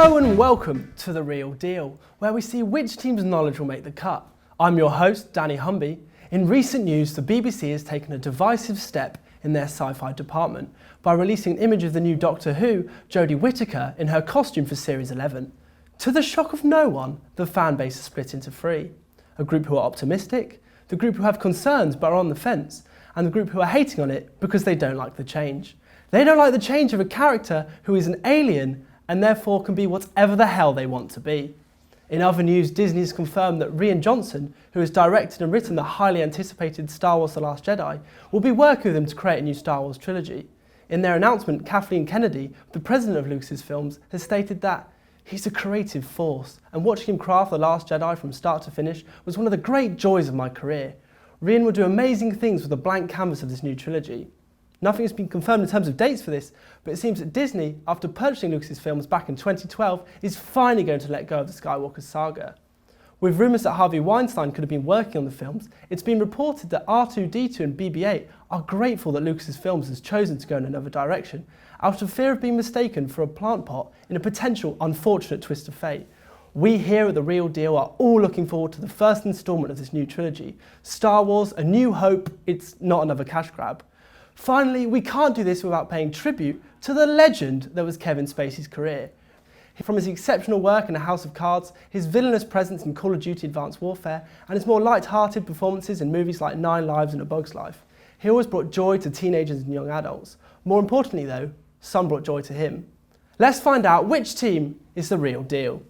Hello and welcome to The Real Deal, where we see which team's knowledge will make the cut. I'm your host, Danny Humby. In recent news, the BBC has taken a divisive step in their sci-fi department by releasing an image of the new Doctor Who, Jodie Whittaker, in her costume for Series 11. To the shock of no one, the fan base is split into three. A group who are optimistic, the group who have concerns but are on the fence, and the group who are hating on it because they don't like the change. They don't like the change of a character who is an alien and therefore can be whatever the hell they want to be. In other news, Disney has confirmed that Rian Johnson, who has directed and written the highly anticipated Star Wars The Last Jedi, will be working with them to create a new Star Wars trilogy. In their announcement, Kathleen Kennedy, the president of Lucasfilms, has stated that he's a creative force, and watching him craft The Last Jedi from start to finish was one of the great joys of my career. Rian will do amazing things with a blank canvas of this new trilogy. Nothing has been confirmed in terms of dates for this, but it seems that Disney, after purchasing Lucasfilms back in 2012, is finally going to let go of the Skywalker saga. With rumours that Harvey Weinstein could have been working on the films, it's been reported that R2-D2 and BB-8 are grateful that Lucasfilms has chosen to go in another direction, out of fear of being mistaken for a plant pot in a potential unfortunate twist of fate. We here at The Real Deal are all looking forward to the first instalment of this new trilogy. Star Wars, A New Hope, it's not another cash grab. Finally, we can't do this without paying tribute to the legend that was Kevin Spacey's career. From his exceptional work in A House of Cards, his villainous presence in Call of Duty Advanced Warfare, and his more light-hearted performances in movies like 9 Lives and A Bug's Life, he always brought joy to teenagers and young adults. More importantly though, some brought joy to him. Let's find out which team is the real deal.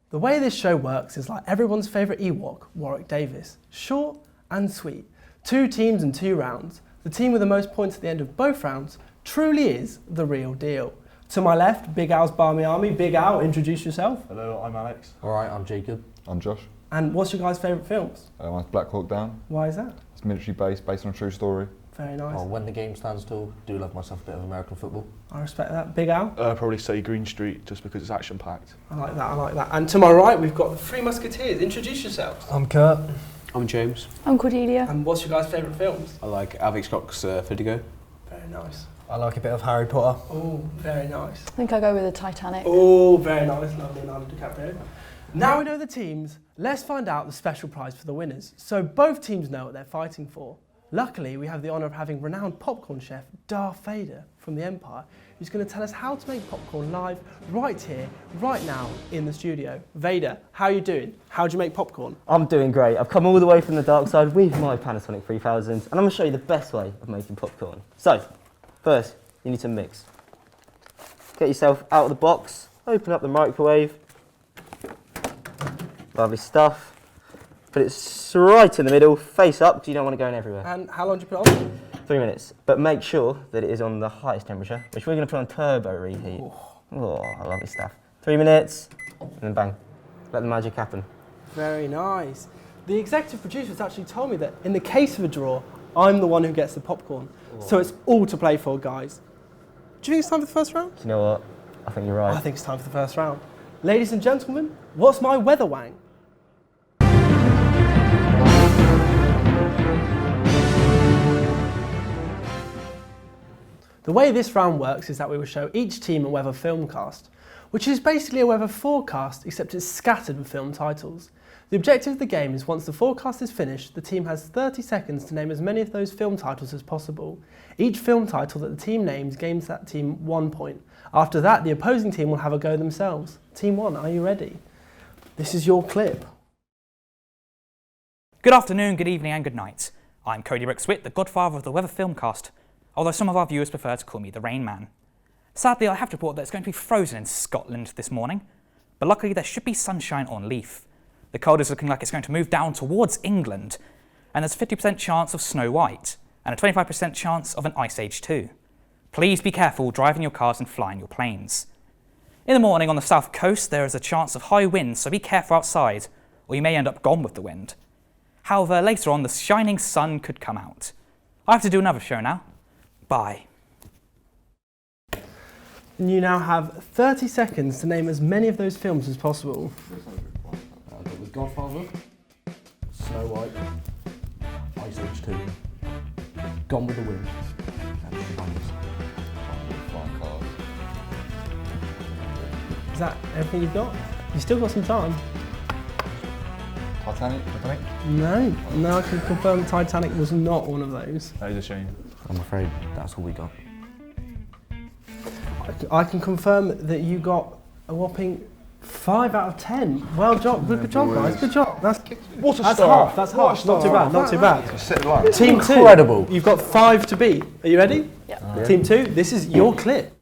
The way this show works is like everyone's favourite Ewok, Warwick Davis. Short and sweet. 2 teams and 2 rounds. The team with the most points at the end of both rounds truly is the real deal. To my left, Big Al's Barmy Army. Big Al, introduce yourself. Hello, I'm Alex. Alright, I'm Jacob. I'm Josh. And what's your guys' favourite films? Mine's Black Hawk Down. Why is that? It's military based on a true story. Very nice. Oh, When the Game Stands Still, do love myself a bit of American football. I respect that. Big Al? Probably say Green Street, just because it's action-packed. I like that, I like that. And to my right, we've got the 3 Musketeers. Introduce yourselves. I'm Kurt. I'm James. I'm Cordelia. And what's your guys' favourite films? I like Alv Hitchcock's Vertigo. Very nice. I like a bit of Harry Potter. Oh, very nice. I think I go with the Titanic. Oh, very nice. Lovely, Leonardo DiCaprio. Now we know the teams, let's find out the special prize for the winners, so both teams know what they're fighting for. Luckily, we have the honour of having renowned popcorn chef Darth Vader from the Empire, who's going to tell us how to make popcorn live, right here, right now, in the studio. Vader, how are you doing? How do you make popcorn? I'm doing great. I've come all the way from the dark side with my Panasonic 3000s, and I'm going to show you the best way of making popcorn. So, first, you need to mix. Get yourself out of the box, open up the microwave, lovely stuff. Put it right in the middle, face up, because you don't want it going everywhere. And how long do you put on? 3 minutes. But make sure that it is on the highest temperature, which we're going to put on turbo reheat. Oh, lovely stuff. 3 minutes, and then bang. Let the magic happen. Very nice. The executive producers actually told me that in the case of a draw, I'm the one who gets the popcorn. So it's all to play for, guys. Do you think it's time for the first round? Do you know what? I think you're right. I think it's time for the first round. Ladies and gentlemen, what's my weather wang? The way this round works is that we will show each team a weather film cast, which is basically a weather forecast except it's scattered with film titles. The objective of the game is once the forecast is finished, the team has 30 seconds to name as many of those film titles as possible. Each film title that the team names gains that team 1 point. After that, the opposing team will have a go themselves. Team 1, are you ready? This is your clip. Good afternoon, good evening and good night. I'm Codey Brooks-Witt, the godfather of the weather filmcast, although some of our viewers prefer to call me the Rain Man. Sadly, I have to report that it's going to be frozen in Scotland this morning, but luckily there should be sunshine on Leith. The cold is looking like it's going to move down towards England, and there's a 50% chance of snow white, and a 25% chance of an ice age too. Please be careful driving your cars and flying your planes. In the morning on the south coast there is a chance of high winds, so be careful outside, or you may end up gone with the wind. However, later on the shining sun could come out. I have to do another show now. Bye. You now have 30 seconds to name as many of those films as possible. I've got The Godfather, Snow White, Ice Age 2, Gone with the Wind, and Shines. Flying cars. Is that everything you've got? You've still got some time. Titanic? No, I can confirm Titanic was not one of those. That is a shame. I'm afraid that's all we got. I can confirm that you got a whopping 5 out of 10. Well job, good job guys, good job. That's half, that's half. Not too bad, not too bad. Sit line. Team 2, Incredible. You've got 5 to beat. Are you ready? Yep. Team 2, this is your clip.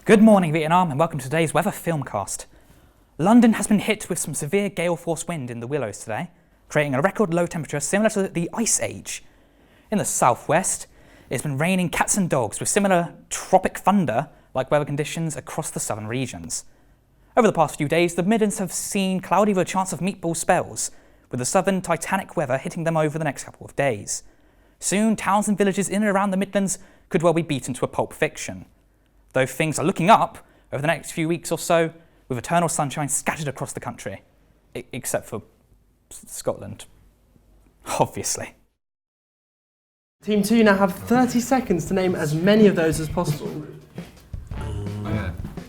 Good morning, Vietnam, and welcome to today's weather filmcast. London has been hit with some severe gale-force wind in the Willows today, creating a record low temperature similar to the Ice Age. In the southwest, it's been raining cats and dogs with similar tropic thunder-like weather conditions across the southern regions. Over the past few days, the Midlands have seen cloudy with a chance of meatball spells, with the southern Titanic weather hitting them over the next couple of days. Soon, towns and villages in and around the Midlands could well be beaten to a pulp fiction. Though things are looking up over the next few weeks or so, with eternal sunshine scattered across the country, except for Scotland, obviously. Team 2 now have 30 seconds to name as many of those as possible.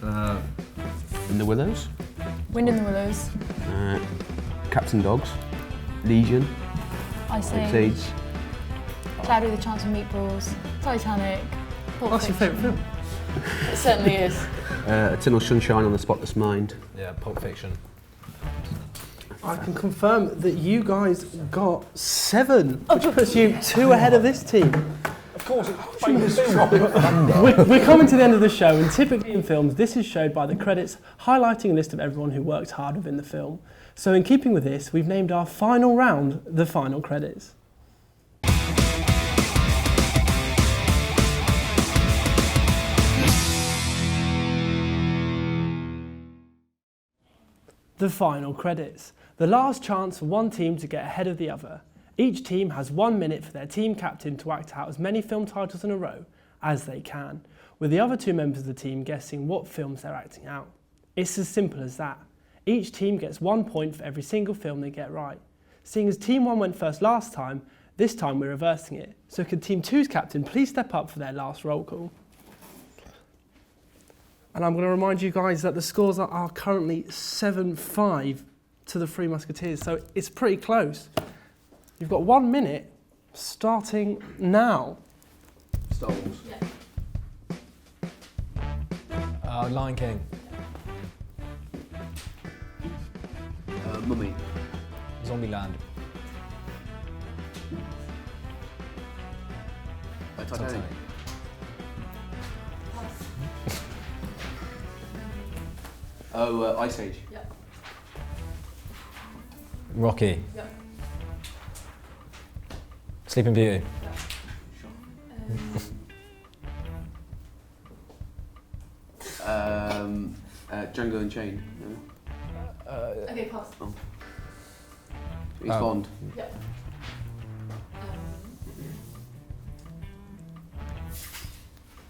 In the Willows, Wind in the Willows, Cats and Dogs, Legion, Ice Ice Age, Age, Cloudy with a Chance of Meatballs, Titanic, Pulp That's your Fiction. favourite film? It certainly is. Eternal Sunshine on the Spotless Mind. Yeah, Pulp Fiction. I can confirm that you guys got 7, which puts you 2 ahead of this team. Of course, it's famous film. We're coming to the end of the show, and typically in films, this is showed by the credits highlighting a list of everyone who worked hard within the film. So in keeping with this, we've named our final round the final credits. The final credits. The last chance for one team to get ahead of the other. Each team has 1 minute for their team captain to act out as many film titles in a row as they can, with the other 2 members of the team guessing what films they're acting out. It's as simple as that. Each team gets 1 point for every single film they get right. Seeing as Team 1 went first last time, this time we're reversing it. So could Team 2's captain please step up for their last roll call? And I'm going to remind you guys that the scores are currently 7-5 to the Three Musketeers, so it's pretty close. You've got 1 minute starting now. Star Wars. Lion King. Mummy. Zombieland. Titanic. Ice Age. Rocky. Sleeping Beauty. Django Unchained. Okay, pass. James Bond.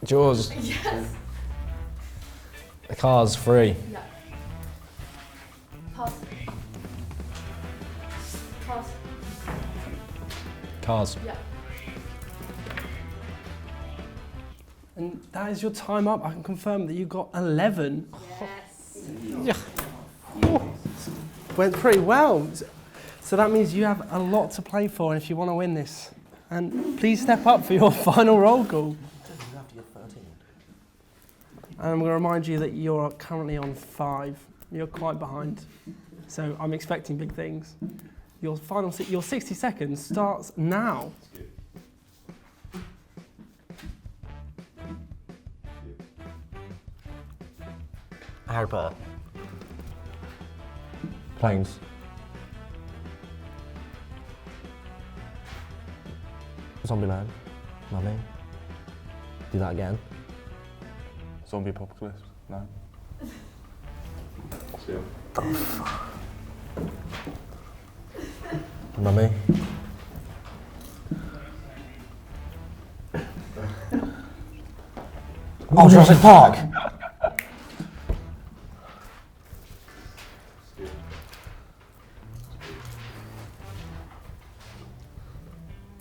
Jaws. Yes. The Cars 3. Pass. Pass. Cars. And that is your time up. I can confirm that you got 11. Yes. Went pretty well. So that means you have a lot to play for if you want to win this. And please step up for your final roll call. And I'm going to remind you that you're currently on 5. You're quite behind. So I'm expecting big things. Your 60 seconds starts now. Harry Potter. Planes. Zombieland. Mummy. Do that again. Zombie apocalypse. No. Mummy. Oh, Jurassic Park!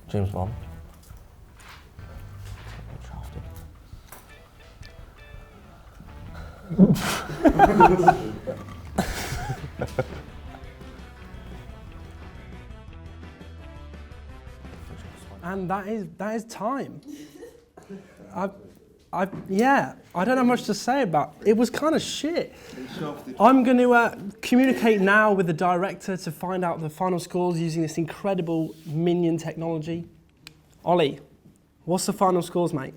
James Bond. And that is time. Yeah, I don't have much to say about it. It was kind of shit. I'm going to communicate now with the director to find out the final scores using this incredible minion technology. Ollie, what's the final scores, mate?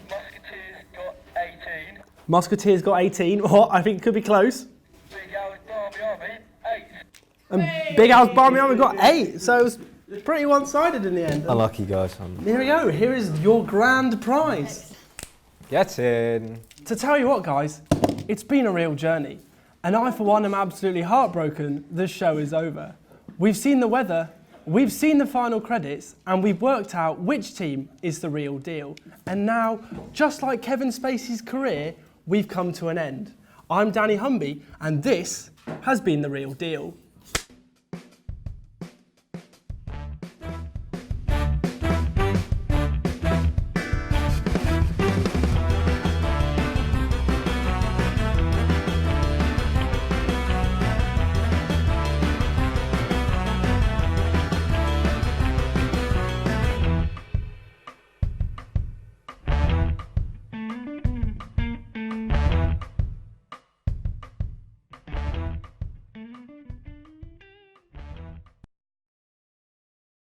Musketeers got 18. Musketeers got 18. What? I think it could be close. Big Al's Barmy Army, 8. And Big Al's Barmy Army got 8. So it was pretty one-sided in the end. Unlucky, guys. Here we go. Here is your grand prize. Get in. To tell you what, guys, it's been a real journey. And I, for one, am absolutely heartbroken this show is over. We've seen the weather, we've seen the final credits, and we've worked out which team is the real deal. And now, just like Kevin Spacey's career, we've come to an end. I'm Danny Humby, and this has been The Real Deal.